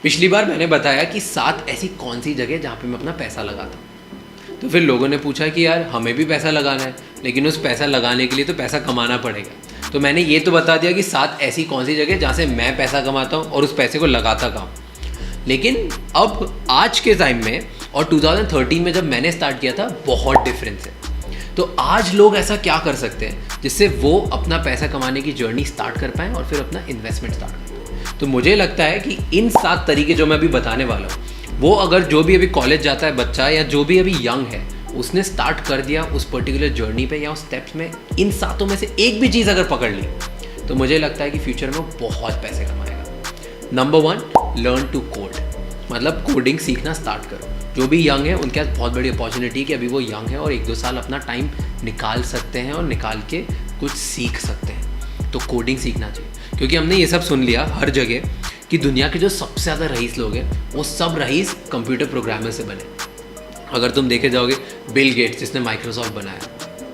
पिछली बार मैंने बताया कि 7 ऐसी कौन सी जगह जहाँ पे मैं अपना पैसा लगाता हूँ। तो फिर लोगों ने पूछा कि यार हमें भी पैसा लगाना है, लेकिन उस पैसा लगाने के लिए तो पैसा कमाना पड़ेगा। तो मैंने ये तो बता दिया कि 7 ऐसी कौन सी जगह जहाँ से मैं पैसा कमाता हूँ और उस पैसे को लगाता कहाँ। लेकिन अब आज के टाइम में और 2013 में जब मैंने स्टार्ट किया था, बहुत डिफरेंस है। तो आज लोग ऐसा क्या कर सकते हैं जिससे वो अपना पैसा कमाने की जर्नी स्टार्ट कर पाएँ और फिर अपना इन्वेस्टमेंट स्टार्ट कर पाएँ। तो मुझे लगता है कि इन 7 तरीके जो मैं अभी बताने वाला हूँ, वो अगर जो भी अभी कॉलेज जाता है बच्चा या जो भी अभी यंग है, उसने स्टार्ट कर दिया उस पर्टिकुलर जर्नी पे या उस स्टेप्स में, इन 7 में से एक भी चीज़ अगर पकड़ ली, तो मुझे लगता है कि फ्यूचर में बहुत पैसे कमाएगा। Number 1, learn to code. मतलब कोडिंग सीखना स्टार्ट करो। जो भी यंग है उनके पास बहुत बड़ी अपॉर्चुनिटी है कि अभी वो यंग है और 1-2 साल अपना टाइम निकाल सकते हैं और निकाल के कुछ सीख सकते हैं। तो कोडिंग सीखना चाहिए, क्योंकि हमने ये सब सुन लिया हर जगह कि दुनिया के जो सबसे ज़्यादा रईस लोग हैं वो सब रईस कंप्यूटर प्रोग्रामर से बने। अगर तुम देखे जाओगे, बिल गेट्स जिसने माइक्रोसॉफ्ट बनाया,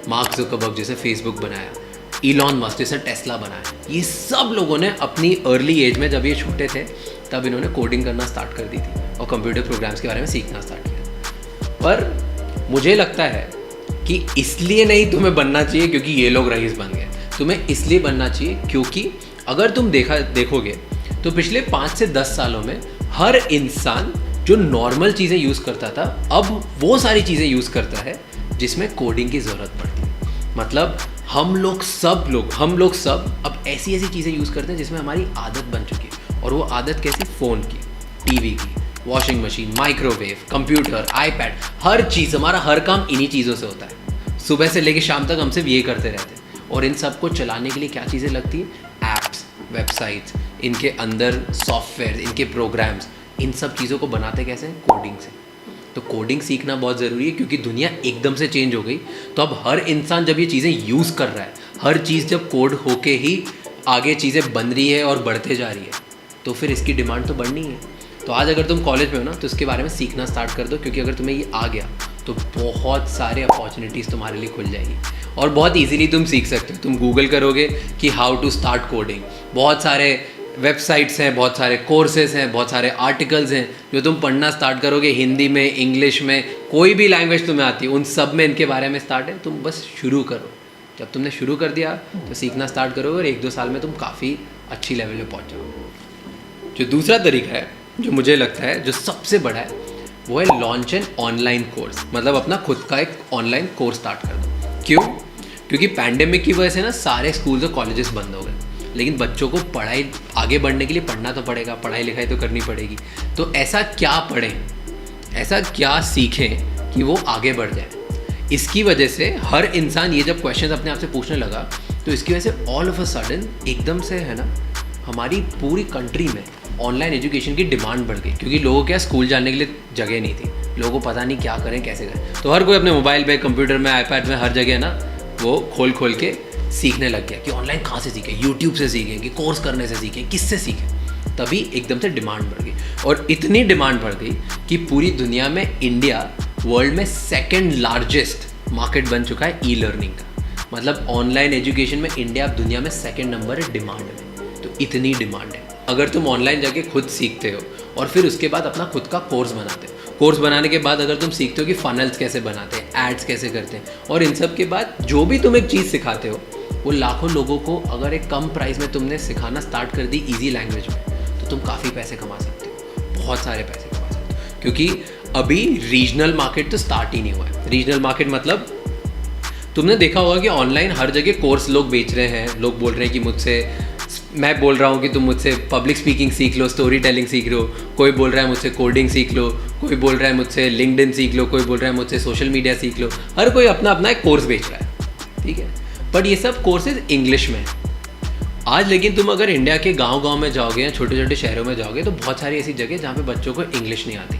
मार्क जुकरबर्ग जिसने फेसबुक बनाया, इलॉन मस्क जिसने टेस्ला बनाया, ये सब लोगों ने अपनी अर्ली एज में, जब ये छोटे थे तब इन्होंने कोडिंग करना स्टार्ट कर दी थी और कंप्यूटर प्रोग्राम्स के बारे में सीखना स्टार्ट किया। पर मुझे लगता है कि इसलिए नहीं तुम्हें बनना चाहिए क्योंकि ये लोग रईस बन गए, तुम्हें इसलिए बनना चाहिए क्योंकि अगर तुम देखोगे तो पिछले 5 से 10 सालों में हर इंसान जो नॉर्मल चीज़ें यूज़ करता था, अब वो सारी चीज़ें यूज़ करता है जिसमें कोडिंग की ज़रूरत पड़ती है। मतलब हम लोग सब अब ऐसी चीज़ें यूज़ करते हैं जिसमें हमारी आदत बन चुकी है। और वो आदत कैसी? फ़ोन की, टीवी की, washing machine, microwave, computer, iPad, हर चीज़, हमारा हर काम इन्हीं चीज़ों से होता है। सुबह से लेकर शाम तक हम सिर्फ ये करते रहते हैं। और इन सब को चलाने के लिए क्या चीज़ें लगती है? ऐप्स, वेबसाइट्स, इनके अंदर सॉफ्टवेयर, इनके प्रोग्राम्स, इन सब चीज़ों को बनाते कैसे हैं? कोडिंग से। तो कोडिंग सीखना बहुत ज़रूरी है क्योंकि दुनिया एकदम से चेंज हो गई। तो अब हर इंसान जब ये चीज़ें यूज़ कर रहा है, हर चीज़ जब कोड होके ही आगे चीज़ें बन रही है और बढ़ते जा रही है, तो फिर इसकी डिमांड तो बढ़नी है। तो आज अगर तुम कॉलेज में हो ना, तो इसके बारे में सीखना स्टार्ट कर दो, क्योंकि अगर तुम्हें ये आ गया तो बहुत सारे अपॉर्चुनिटीज़ तुम्हारे लिए खुल जाएगी और बहुत इजीली तुम सीख सकते हो। तुम गूगल करोगे कि हाउ टू स्टार्ट कोडिंग, बहुत सारे वेबसाइट्स हैं, बहुत सारे कोर्सेज हैं, बहुत सारे आर्टिकल्स हैं जो तुम पढ़ना स्टार्ट करोगे। हिंदी में, इंग्लिश में, कोई भी लैंग्वेज तुम्हें आती है, उन सब में इनके बारे में स्टार्ट है। तुम बस शुरू करो। जब तुमने शुरू कर दिया तो सीखना स्टार्ट करोगे और 1-2 साल में तुम काफ़ी अच्छी लेवल पे पहुँच जाओगे। जो दूसरा तरीका है, जो मुझे लगता है जो सबसे बड़ा है, वो है लॉन्च एन ऑनलाइन कोर्स। मतलब अपना खुद का एक ऑनलाइन कोर्स स्टार्ट कर दो। क्यों? क्योंकि पैंडेमिक की वजह से ना सारे स्कूल्स और कॉलेजेस बंद हो गए, लेकिन बच्चों को पढ़ाई आगे बढ़ने के लिए पढ़ना तो पड़ेगा, पढ़ाई लिखाई तो करनी पड़ेगी। तो ऐसा क्या पढ़ें, ऐसा क्या सीखें कि वो आगे बढ़ जाए। इसकी वजह से हर इंसान ये जब क्वेश्चन अपने आप से पूछने लगा, तो इसकी वजह से ऑल ऑफ अ सडन एकदम से है ना, हमारी पूरी कंट्री में ऑनलाइन एजुकेशन की डिमांड बढ़ गई। क्योंकि लोगों क्या, स्कूल जाने के लिए जगह नहीं थी, लोगों को पता नहीं क्या करें, कैसे करें। तो हर कोई अपने मोबाइल पे, कंप्यूटर में, आईपैड में, हर जगह ना वो खोल के सीखने लग गया कि ऑनलाइन कहाँ से सीखें, यूट्यूब से सीखें कि कोर्स करने से सीखें, किससे सीखें। तभी एकदम से डिमांड बढ़ गई और इतनी डिमांड बढ़ गई कि पूरी दुनिया में इंडिया वर्ल्ड में 2nd लार्जेस्ट मार्केट बन चुका है ई लर्निंग का। मतलब ऑनलाइन एजुकेशन में इंडिया अब दुनिया में 2nd नंबर है डिमांड में। तो इतनी डिमांड है। अगर तुम ऑनलाइन जाके खुद सीखते हो और फिर उसके बाद अपना खुद का कोर्स बनाते हो, कोर्स बनाने के बाद अगर तुम सीखते हो कि फनल्स कैसे बनाते हैं, एड्स कैसे करते हैं, और इन सब के बाद जो भी तुम एक चीज़ सिखाते हो वो लाखों लोगों को अगर एक कम प्राइस में तुमने सिखाना स्टार्ट कर दी इजी लैंग्वेज में, तो तुम काफ़ी पैसे कमा सकते हो, बहुत सारे पैसे कमा सकते हो। क्योंकि अभी रीजनल मार्केट तो स्टार्ट ही नहीं हुआ है। रीजनल मार्केट मतलब तुमने देखा होगा कि ऑनलाइन हर जगह कोर्स लोग बेच रहे हैं। लोग बोल रहे हैं कि मुझसे, मैं बोल रहा हूँ कि तुम मुझसे पब्लिक स्पीकिंग सीख लो, स्टोरी टेलिंग सीख लो, कोई बोल रहा है मुझसे कोडिंग सीख लो, कोई बोल रहा है मुझसे लिंक्डइन सीख लो, कोई बोल रहा है मुझसे सोशल मीडिया सीख लो। हर कोई अपना अपना एक कोर्स बेच रहा है, ठीक है। बट ये सब कोर्सेज इंग्लिश में आज। लेकिन तुम अगर इंडिया के गांव में जाओगे या छोटे छोटे शहरों में जाओगे तो बहुत सारी ऐसी जगह जहाँ पे बच्चों को इंग्लिश नहीं आती,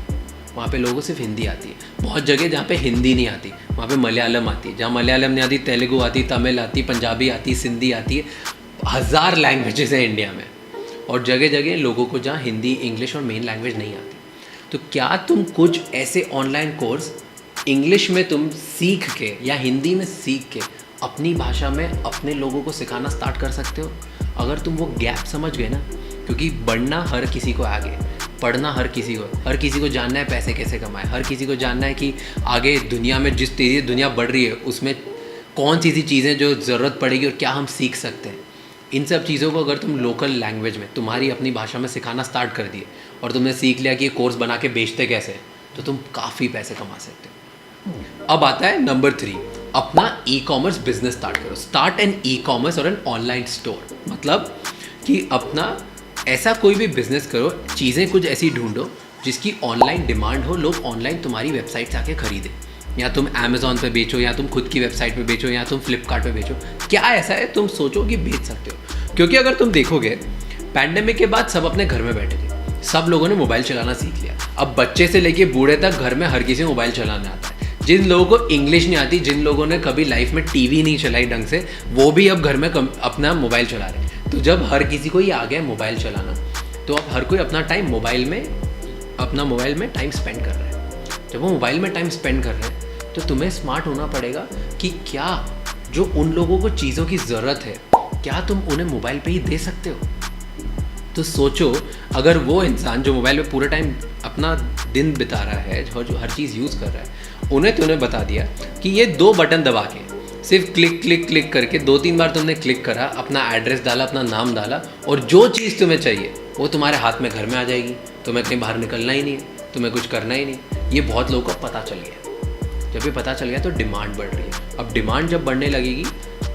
वहाँ पे लोगों को सिर्फ हिंदी आती है। बहुत जगह जहाँ पे हिंदी नहीं आती, वहाँ पे मलयालम आती है। जहाँ मलयालम नहीं आती, तेलुगु आती, तमिल आती, पंजाबी आती, सिंधी आती है। 1000 लैंग्वेजेस हैं इंडिया में। और जगह जगह लोगों को जहाँ हिंदी, इंग्लिश और मेन लैंग्वेज नहीं आती। तो क्या तुम कुछ ऐसे ऑनलाइन कोर्स इंग्लिश में तुम सीख के या हिंदी में सीख के अपनी भाषा में अपने लोगों को सिखाना स्टार्ट कर सकते हो? अगर तुम वो गैप समझ गए ना, क्योंकि बढ़ना हर किसी को आगे, पढ़ना हर किसी को जानना है पैसे कैसे कमाए, हर किसी को जानना है कि आगे दुनिया में जिस तेज़ी दुनिया बढ़ रही है उसमें कौन सी चीज़ें जो ज़रूरत पड़ेगी और क्या हम सीख सकते हैं। इन सब चीज़ों को अगर तुम लोकल लैंग्वेज में तुम्हारी अपनी भाषा में सिखाना स्टार्ट कर दिए और तुमने सीख लिया कि ये कोर्स बना के बेचते कैसे, तो तुम काफ़ी पैसे कमा सकते हो। अब आता है नंबर 3, अपना ई-कॉमर्स बिजनेस स्टार्ट करो। स्टार्ट एन ई-कॉमर्स और एन ऑनलाइन स्टोर, मतलब कि अपना ऐसा कोई भी बिजनेस करो, चीज़ें कुछ ऐसी ढूंढो जिसकी ऑनलाइन डिमांड हो, लोग ऑनलाइन तुम्हारी वेबसाइट से आके खरीदें, या तुम अमेज़ॉन पे बेचो, या तुम खुद की वेबसाइट पे बेचो, या तुम फ्लिपकार्ट पे बेचो। क्या ऐसा है तुम सोचो कि बेच सकते हो? क्योंकि अगर तुम देखोगे पैंडेमिक के बाद सब अपने घर में बैठे थे, सब लोगों ने मोबाइल चलाना सीख लिया। अब बच्चे से लेके बूढ़े तक घर में हर किसी को मोबाइल चलाना आता है। जिन लोगों को इंग्लिश नहीं आती, जिन लोगों ने कभी लाइफ में टीवी नहीं चलाई ढंग से, वो भी अब घर में अपना मोबाइल चला रहे हैं। तो जब हर किसी को ये आ गया मोबाइल चलाना, तो अब हर कोई अपना टाइम मोबाइल में टाइम स्पेंड कर रहा है। जब वो मोबाइल में टाइम स्पेंड कर रहे हैं तो तुम्हें स्मार्ट होना पड़ेगा कि क्या जो उन लोगों को चीज़ों की ज़रूरत है, क्या तुम उन्हें मोबाइल पे ही दे सकते हो? तो सोचो, अगर वो इंसान जो मोबाइल पे पूरा टाइम अपना दिन बिता रहा है और जो हर चीज़ यूज़ कर रहा है, उन्हें तूने बता दिया कि ये 2 बटन दबा के सिर्फ क्लिक क्लिक क्लिक करके 2-3 बार तुमने क्लिक करा, अपना एड्रेस डाला, अपना नाम डाला, और जो चीज़ तुम्हें चाहिए वो तुम्हारे हाथ में घर में आ जाएगी। तुम्हें कहीं बाहर निकलना ही नहीं है, तुम्हें कुछ करना ही नहीं। ये बहुत लोगों को पता चल गया। जब ये पता चल गया तो डिमांड बढ़ रही है। अब डिमांड जब बढ़ने लगेगी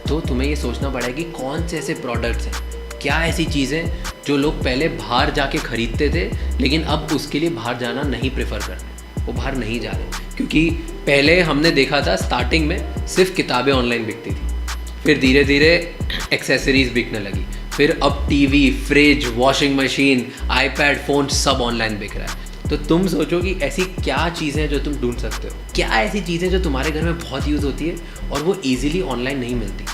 तो तुम्हें ये सोचना पड़ेगा कि कौन से ऐसे प्रोडक्ट्स हैं, क्या ऐसी चीज़ें जो लोग पहले बाहर जाके ख़रीदते थे लेकिन अब उसके लिए बाहर जाना नहीं प्रेफर कर रहे, वो बाहर नहीं जा रहे। क्योंकि पहले हमने देखा था स्टार्टिंग में सिर्फ किताबें ऑनलाइन बिकती थी, फिर धीरे धीरे एक्सेसरीज बिकने लगी, फिर अब TV, fridge, washing machine, iPad, phone सब ऑनलाइन बिक रहा है। तो तुम सोचो कि ऐसी क्या चीज़ें हैं जो तुम ढूंढ सकते हो, क्या ऐसी चीज़ें जो तुम्हारे घर में बहुत यूज़ होती है और वो ईजिली ऑनलाइन नहीं मिलती,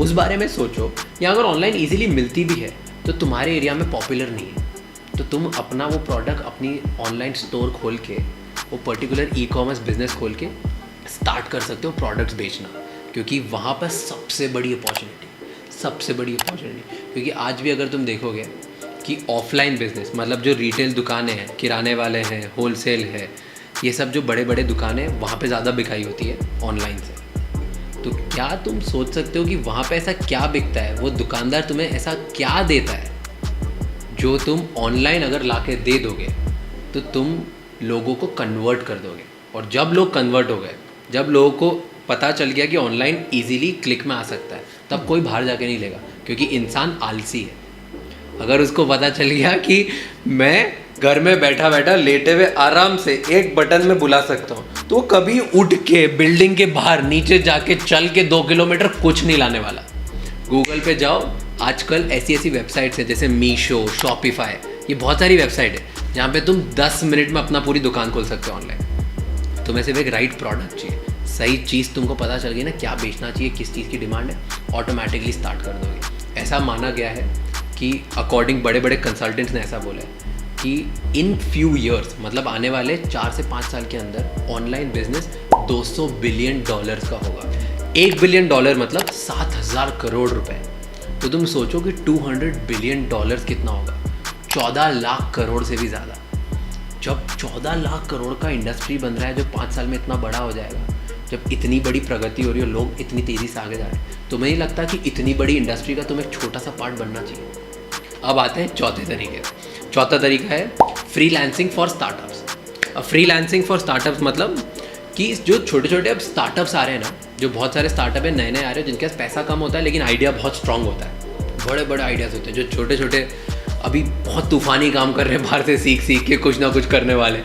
उस बारे में सोचो। या अगर ऑनलाइन ईजिली मिलती भी है तो तुम्हारे एरिया में पॉपुलर नहीं है, तो तुम अपना वो प्रोडक्ट अपनी ऑनलाइन स्टोर खोल के, वो पर्टिकुलर ई-कॉमर्स बिजनेस खोल के स्टार्ट कर सकते हो प्रोडक्ट्स बेचना। क्योंकि वहाँ पर सबसे बड़ी अपॉर्चुनिटी, क्योंकि आज भी अगर तुम देखोगे कि ऑफलाइन बिजनेस, मतलब जो रिटेल दुकानें हैं, किराने वाले हैं, होलसेल है, ये सब जो बड़े बड़े दुकानें हैं, वहाँ पे ज़्यादा बिकाई होती है ऑनलाइन से। तो क्या तुम सोच सकते हो कि वहाँ पे ऐसा क्या बिकता है, वो दुकानदार तुम्हें ऐसा क्या देता है जो तुम ऑनलाइन अगर लाके दे दोगे तो तुम लोगों को कन्वर्ट कर दोगे। और जब लोग कन्वर्ट हो गए, जब लोगों को पता चल गया कि ऑनलाइन ईजिली क्लिक में आ सकता है, तब कोई बाहर जाके नहीं लेगा, क्योंकि इंसान आलसी है। अगर उसको पता चल गया कि मैं घर में बैठा बैठा लेटे हुए आराम से एक बटन में बुला सकता हूँ, तो कभी उठ के बिल्डिंग के बाहर नीचे जाके चल के 2 किलोमीटर कुछ नहीं लाने वाला। गूगल पे जाओ, आजकल ऐसी ऐसी वेबसाइट्स हैं जैसे मीशो, शॉपिफाई, ये बहुत सारी वेबसाइट है जहाँ पे तुम 10 मिनट में अपना पूरी दुकान खोल सकते हो ऑनलाइन। तुम्हें सिर्फ एक राइट प्रोडक्ट चाहिए, सही चीज़ तुमको पता चल गई ना क्या बेचना चाहिए, किस चीज़ की डिमांड है, ऑटोमेटिकली स्टार्ट कर दोगे। ऐसा माना गया है कि अकॉर्डिंग बड़े बड़े कंसल्टेंट्स ने ऐसा बोला है कि इन फ्यू ईयर्स, मतलब आने वाले 4 से 5 साल के अंदर ऑनलाइन बिजनेस $200 बिलियन का होगा। $1 बिलियन मतलब 7,000 करोड़ रुपए। तो तुम सोचो कि $200 बिलियन कितना होगा, 14 लाख करोड़ से भी ज़्यादा। जब 14 लाख करोड़ का इंडस्ट्री बन रहा है जो 5 साल में इतना बड़ा हो जाएगा, जब इतनी बड़ी प्रगति हो रही है, लोग इतनी तेज़ी से आगे जा रहे हैं, तो मुझे नहीं लगता कि इतनी बड़ी इंडस्ट्री का तुम्हें छोटा सा पार्ट बनना चाहिए। अब आते हैं चौथा तरीका है फ्रीलांसिंग फॉर स्टार्टअप्स। अब फ्रीलांसिंग फॉर स्टार्टअप्स मतलब कि जो छोटे छोटे अब स्टार्टअप्स आ रहे हैं ना, जो बहुत सारे स्टार्टअप है नए नए आ रहे हैं जिनके पास पैसा कम होता है लेकिन आइडिया बहुत स्ट्रांग होता है, बड़े बड़े आइडियाज़ होते हैं, जो छोटे छोटे अभी बहुत तूफानी काम कर रहे हैं, बाहर से सीख के कुछ ना कुछ करने वाले।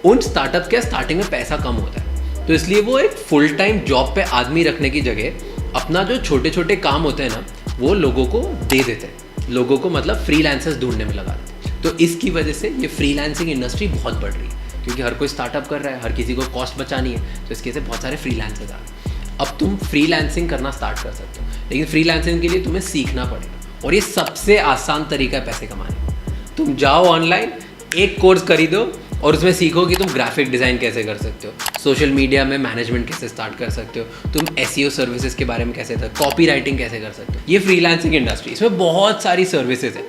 उन स्टार्टअप्स के स्टार्टिंग में पैसा कम होता है, तो इसलिए वो एक फुल टाइम जॉब पे आदमी रखने की जगह अपना जो छोटे छोटे काम होते हैं ना, वो लोगों को दे देते हैं, लोगों को मतलब फ्रीलांसर्स ढूंढने में लगा देते हैं। तो इसकी वजह से ये फ्रीलांसिंग इंडस्ट्री बहुत बढ़ रही है, क्योंकि हर कोई स्टार्टअप कर रहा है, हर किसी को कॉस्ट बचानी है, तो इसके से बहुत सारे फ्रीलांसर्स आ रहे हैं। अब तुम फ्रीलांसिंग करना स्टार्ट कर सकते हो, लेकिन फ्रीलांसिंग के लिए तुम्हें सीखना पड़ेगा, और ये सबसे आसान तरीका है पैसे कमाने का। तुम जाओ ऑनलाइन, एक कोर्स खरीदो और उसमें सीखो कि तुम ग्राफिक डिज़ाइन कैसे कर सकते हो, सोशल मीडिया में मैनेजमेंट कैसे स्टार्ट कर सकते हो, तुम SEO सर्विसेज के बारे में कैसे, कॉपी राइटिंग कैसे कर सकते हो। ये फ्रीलांसिंग इंडस्ट्री, इसमें बहुत सारी सर्विसेज है।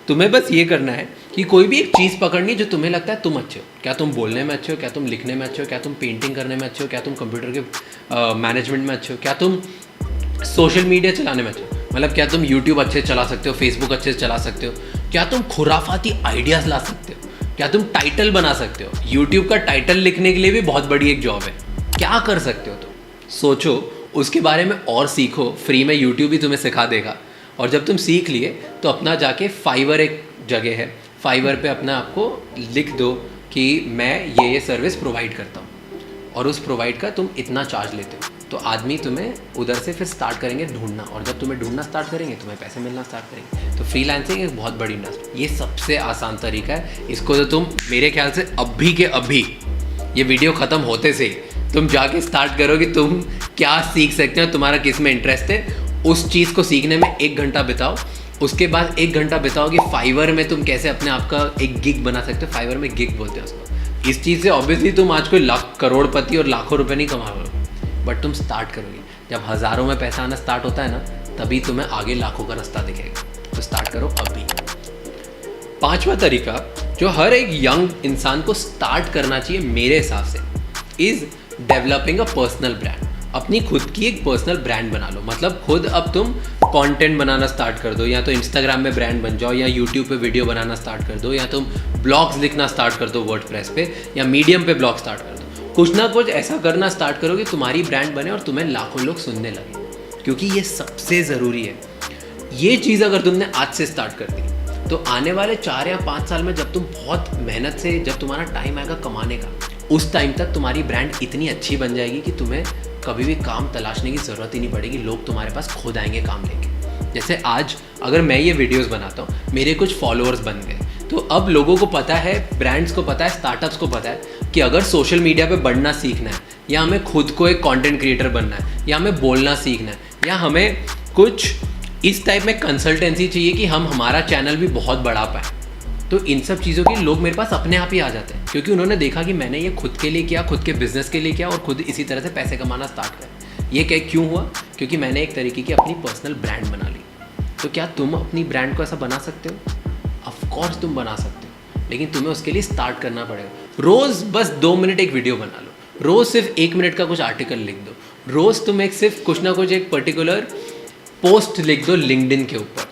तुम्हें बस ये करना है कि कोई भी एक चीज़ पकड़नी जो तुम्हें लगता है तुम अच्छे हो। क्या तुम बोलने में अच्छे हो, क्या तुम लिखने में अच्छे हो, क्या तुम पेंटिंग करने में अच्छे हो, क्या तुम कंप्यूटर के मैनेजमेंट में अच्छे हो, क्या तुम सोशल मीडिया चलाने में अच्छे हो, मतलब क्या तुम यूट्यूब अच्छे से चला सकते हो, फेसबुक अच्छे से चला सकते हो, क्या तुम खुराफाती आइडियाज़ ला सकते हो, क्या तुम टाइटल बना सकते हो। यूट्यूब का टाइटल लिखने के लिए भी बहुत बड़ी एक जॉब है। क्या कर सकते हो तुम, सोचो, उसके बारे में और सीखो। फ्री में यूट्यूब भी तुम्हें सिखा देगा। और जब तुम सीख लिए तो अपना जाके फाइवर एक जगह है, फाइवर पे अपना आपको लिख दो कि मैं ये सर्विस प्रोवाइड करता हूँ, और उस प्रोवाइड का तुम इतना चार्ज लेते हो। तो आदमी तुम्हें उधर से फिर स्टार्ट करेंगे ढूंढना, और जब तुम्हें ढूंढना स्टार्ट करेंगे तुम्हें पैसे मिलना स्टार्ट करेंगे। तो फ्रीलांसिंग एक बहुत बड़ी इंडस्ट्री, ये सबसे आसान तरीका है। इसको तो तुम मेरे ख्याल से अभी के अभी ये वीडियो ख़त्म होते से तुम जाके स्टार्ट करो कि तुम क्या सीख सकते हो, तुम्हारा किस में इंटरेस्ट है, उस चीज़ को सीखने में 1 घंटा बिताओ। उसके बाद 1 घंटा बिताओ कि फाइवर में तुम कैसे अपने आप का एक गिग बना सकते हो। फाइवर में गिग बोलते हैं उसको। इस चीज़ से ऑब्वियसली तुम आज कोई लाख करोड़पति और लाखों रुपए नहीं कमा रहे हो, बट तुम स्टार्ट करोगे। जब हज़ारों में पैसा आना स्टार्ट होता है ना, तभी तुम्हें आगे लाखों का रास्ता दिखेगा। तो स्टार्ट करो अभी। 5वां तरीका जो हर एक यंग इंसान को स्टार्ट करना चाहिए मेरे हिसाब से, is developing a personal brand. अपनी खुद की एक पर्सनल ब्रांड बना लो। मतलब खुद अब तुम कंटेंट बनाना स्टार्ट कर दो, या तो इंस्टाग्राम में ब्रांड बन जाओ, या यूट्यूब पे वीडियो बनाना स्टार्ट कर दो, या तुम ब्लॉग्स लिखना स्टार्ट कर दो वर्डप्रेस पे, या मीडियम पे ब्लॉग स्टार्ट कर दो। कुछ ना कुछ ऐसा करना स्टार्ट करो कि तुम्हारी ब्रांड बने और तुम्हें लाखों लोग सुनने लगे, क्योंकि ये सबसे ज़रूरी है। ये चीज़ अगर तुमने आज से स्टार्ट कर दी तो आने वाले 4 या 5 साल में जब तुम बहुत मेहनत से, जब तुम्हारा टाइम आएगा कमाने का, उस टाइम तक तुम्हारी ब्रांड इतनी अच्छी बन जाएगी कि तुम्हें कभी भी काम तलाशने की ज़रूरत ही नहीं पड़ेगी। लोग तुम्हारे पास खुद आएंगे काम लेके। जैसे आज अगर मैं ये वीडियोस बनाता हूँ, मेरे कुछ फॉलोअर्स बन गए, तो अब लोगों को पता है, ब्रांड्स को पता है, स्टार्टअप्स को पता है कि अगर सोशल मीडिया पे बढ़ना सीखना है, या हमें खुद को एक कंटेंट क्रिएटर बनना है, या हमें बोलना सीखना है, या हमें कुछ इस टाइप में कंसल्टेंसी चाहिए कि हम हमारा चैनल भी बहुत बढ़ा पाएँ, तो इन सब चीज़ों के लोग मेरे पास अपने आप ही आ जाते हैं, क्योंकि उन्होंने देखा कि मैंने ये खुद के लिए किया, खुद के बिजनेस के लिए किया, और खुद इसी तरह से पैसे कमाना स्टार्ट किया। ये क्या क्यों हुआ? क्योंकि मैंने एक तरीके की अपनी पर्सनल ब्रांड बना ली। तो क्या तुम अपनी ब्रांड को ऐसा बना सकते हो? ऑफकोर्स तुम बना सकते हो, लेकिन तुम्हें उसके लिए स्टार्ट करना पड़ेगा। रोज़ बस 2 मिनट एक वीडियो बना लो, रोज़ सिर्फ 1 मिनट का कुछ आर्टिकल लिख दो, रोज़ तुम एक सिर्फ कुछ ना कुछ एक पर्टिकुलर पोस्ट लिख दो लिंक्डइन के ऊपर,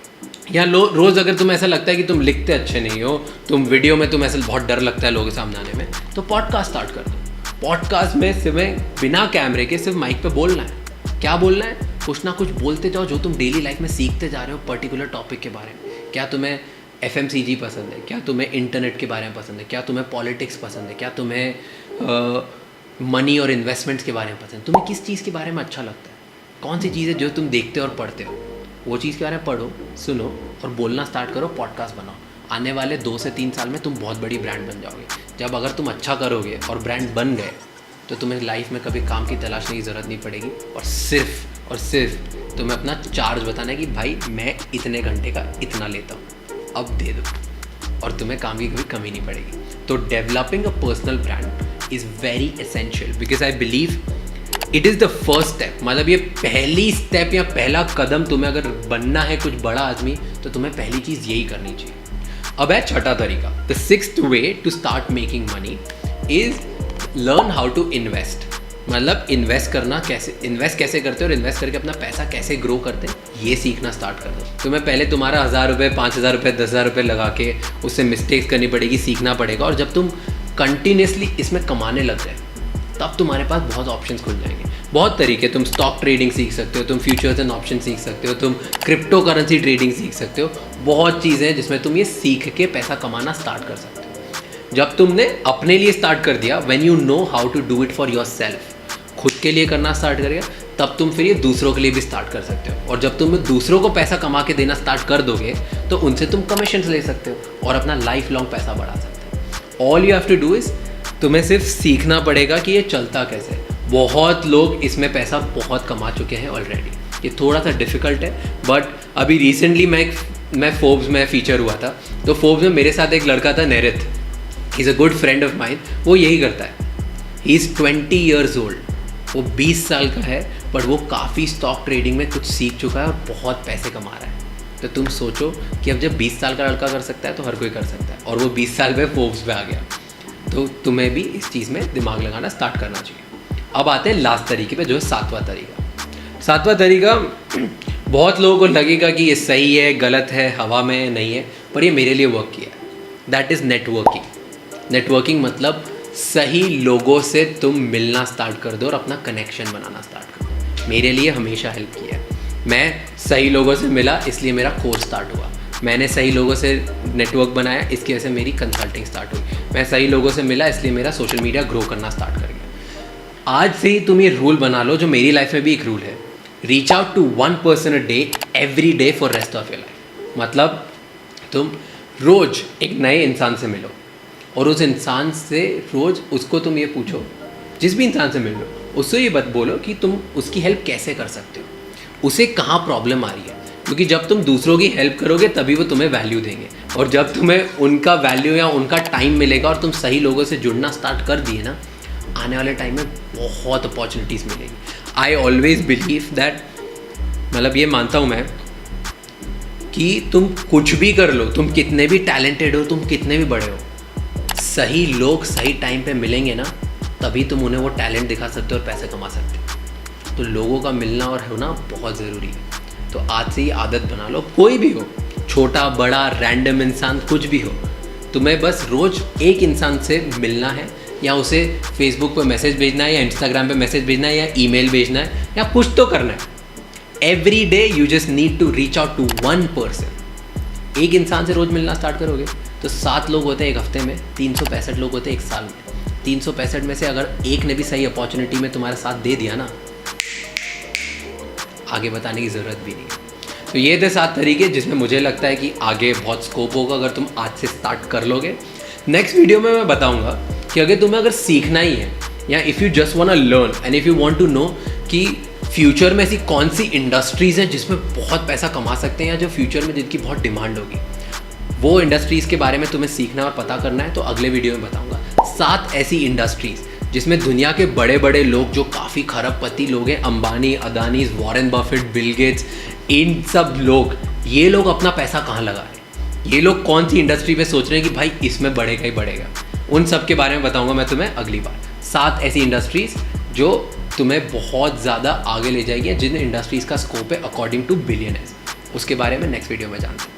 या रोज़ अगर तुम्हें ऐसा लगता है कि तुम लिखते अच्छे नहीं हो, तुम वीडियो में तुम्हें ऐसा बहुत डर लगता है लोगों के सामने आने में, तो पॉडकास्ट स्टार्ट कर दो। पॉडकास्ट में सिर्फ बिना कैमरे के सिर्फ माइक पे बोलना है। क्या बोलना है? कुछ ना कुछ बोलते जाओ जो तुम डेली लाइफ में सीखते जा रहे हो पर्टिकुलर टॉपिक के बारे में। क्या तुम्हें FMCG पसंद है? क्या तुम्हें इंटरनेट के बारे में पसंद है? क्या तुम्हें पॉलिटिक्स पसंद है? क्या तुम्हें मनी और इन्वेस्टमेंट्स के बारे में पसंद है? तुम्हें किस चीज़ के बारे में अच्छा लगता है? कौन सी चीज़ है जो तुम देखते हो और पढ़ते हो? वो चीज़ के बारे में पढ़ो, सुनो और बोलना स्टार्ट करो, पॉडकास्ट बनाओ। आने वाले 2 से 3 साल में तुम बहुत बड़ी ब्रांड बन जाओगे। जब अगर तुम अच्छा करोगे और ब्रांड बन गए, तो तुम्हें लाइफ में कभी काम की तलाशने की ज़रूरत नहीं पड़ेगी, और सिर्फ तुम्हें अपना चार्ज बताना है कि भाई मैं इतने घंटे का इतना लेता हूँ, अब दे दो, और तुम्हें काम की कभी कमी नहीं पड़ेगी। तो developing a personal brand is very essential, because I believe it is the first step. मतलब ये पहली स्टेप या पहला कदम, तुम्हें अगर बनना है कुछ बड़ा आदमी, तो तुम्हें पहली चीज़ यही करनी चाहिए। अब है 6वां तरीका, the 6th way to start making money is learn how to invest. मतलब इन्वेस्ट कैसे करते हो, और इन्वेस्ट करके अपना पैसा कैसे ग्रो करते हैं, ये सीखना स्टार्ट कर दो। तुम्हें पहले तुम्हारा 1000 रुपये, 5000 रुपये, 10,000 रुपये लगा के उससे मिस्टेक्स करनी पड़ेगी, सीखना पड़ेगा, और जब तुम कंटिन्यूसली इसमें कमाने लग गए, तब तुम्हारे पास बहुत ऑप्शंस खुल जाएंगे। बहुत तरीके, तुम स्टॉक ट्रेडिंग सीख सकते हो, तुम फ्यूचर्स एंड ऑप्शन सीख सकते हो, तुम क्रिप्टो करेंसी ट्रेडिंग सीख सकते हो। बहुत चीज़ें हैं जिसमें तुम ये सीख के पैसा कमाना स्टार्ट कर सकते हो। जब तुमने अपने लिए स्टार्ट कर दिया, when you know how to do it for yourself, खुद के लिए करना स्टार्ट करेगा, तब तुम फिर ये दूसरों के लिए भी स्टार्ट कर सकते हो। और जब तुम दूसरों को पैसा कमा के देना स्टार्ट कर दोगे, तो उनसे तुम कमीशन ले सकते हो और अपना लाइफ लॉन्ग पैसा बढ़ा सकते हो। All you have to do is, तुम्हें सिर्फ सीखना पड़ेगा कि ये चलता कैसे है। बहुत लोग इसमें पैसा बहुत कमा चुके हैं ऑलरेडी। ये थोड़ा सा डिफ़िकल्ट है, बट अभी रिसेंटली मैं फोर्ब्स में फीचर हुआ था, तो फोर्ब्स में मेरे साथ एक लड़का था, Nerith, he is a good friend of mine. वो यही करता है, ही इज़ 20 years old, वो 20 साल का है, बट वो काफ़ी स्टॉक ट्रेडिंग में कुछ सीख चुका है और बहुत पैसे कमा रहा है। तो तुम सोचो कि अब जब 20 साल का लड़का कर सकता है तो हर कोई कर सकता है, और वो 20 साल में फोर्ब्स पे आ गया। तो तुम्हें भी इस चीज़ में दिमाग लगाना स्टार्ट करना चाहिए। अब आते हैं लास्ट तरीके पे, जो है 7वां तरीका। 7वां तरीका बहुत लोगों को लगेगा कि ये सही है, गलत है, हवा में नहीं है, पर ये मेरे लिए वर्क किया है। That is networking. नेटवर्किंग मतलब सही लोगों से तुम मिलना स्टार्ट कर दो और अपना कनेक्शन बनाना स्टार्ट कर दो। मेरे लिए हमेशा हेल्प किया है। मैं सही लोगों से मिला, इसलिए मेरा कोर्स स्टार्ट हुआ। मैंने सही लोगों से नेटवर्क बनाया, इसकी वजह से मेरी कंसल्टिंग स्टार्ट हुई। मैं सही लोगों से मिला, इसलिए मेरा सोशल मीडिया ग्रो करना स्टार्ट कर गया। आज से ही तुम ये रूल बना लो, जो मेरी लाइफ में भी एक रूल है, reach out to 1 person a day every day for rest of your life. मतलब तुम रोज़ एक नए इंसान से मिलो और उस इंसान से रोज़ उसको तुम ये पूछो, जिस भी इंसान से मिल लो उससे ये बात बोलो कि तुम उसकी हेल्प कैसे कर सकते हो, उसे कहाँ प्रॉब्लम आ रही है। क्योंकि जब तुम दूसरों की हेल्प करोगे तभी वो तुम्हें वैल्यू देंगे, और जब तुम्हें उनका वैल्यू या उनका टाइम मिलेगा और तुम सही लोगों से जुड़ना स्टार्ट कर दिए ना, आने वाले टाइम में बहुत अपॉर्चुनिटीज़ मिलेगी। आई ऑलवेज बिलीव दैट, मतलब ये मानता हूँ मैं कि तुम कुछ भी कर लो, तुम कितने भी टैलेंटेड हो, तुम कितने भी बड़े हो, सही लोग सही टाइम पे मिलेंगे ना, तभी तुम उन्हें वो टैलेंट दिखा सकते हो और पैसे कमा सकते हो। तो लोगों का मिलना और होना बहुत ज़रूरी है। तो आज से ही आदत बना लो, कोई भी हो, छोटा बड़ा रैंडम इंसान कुछ भी हो, तुम्हें बस रोज़ एक इंसान से मिलना है, या उसे फेसबुक पे मैसेज भेजना है, या इंस्टाग्राम पे मैसेज भेजना है, या ईमेल भेजना है, या कुछ तो करना है। Every day you just need to reach out to 1 person. एक इंसान से रोज़ मिलना स्टार्ट करोगे तो 7 लोग होते हैं एक हफ्ते में, 365 लोग होते हैं एक साल में। 365 में से अगर एक ने भी सही अपॉर्चुनिटी में तुम्हारा साथ दे दिया ना, आगे बताने की ज़रूरत भी नहीं। तो ये थे 7 तरीके जिसमें मुझे लगता है कि आगे बहुत स्कोप होगा अगर तुम आज से स्टार्ट कर लोगे। नेक्स्ट वीडियो में मैं बताऊंगा कि अगर सीखना ही है, या if you just want to learn and if you want to know कि फ्यूचर में ऐसी कौन सी इंडस्ट्रीज़ हैं जिसमें बहुत पैसा कमा सकते हैं, या जो फ्यूचर में जिनकी बहुत डिमांड होगी, वो इंडस्ट्रीज़ के बारे में तुम्हें सीखना और पता करना है, तो अगले वीडियो में बताऊंगा 7 ऐसी इंडस्ट्रीज़ जिसमें दुनिया के बड़े बड़े लोग जो काफ़ी खरबपति लोग हैं, Ambani, Adani, Warren Buffett, Bill Gates, इन सब लोग, ये लोग अपना पैसा कहाँ लगा रहे हैं, ये लोग कौन सी इंडस्ट्री में सोच रहे हैं कि भाई इसमें बढ़ेगा ही बढ़ेगा, उन सब के बारे में बताऊंगा मैं तुम्हें अगली बार। 7 ऐसी इंडस्ट्रीज़ जो तुम्हें बहुत ज़्यादा आगे ले जाएगी, जिन इंडस्ट्रीज़ का स्कोप है अकॉर्डिंग टू बिलियनर्स, उसके बारे में नेक्स्ट वीडियो में जानते हैं।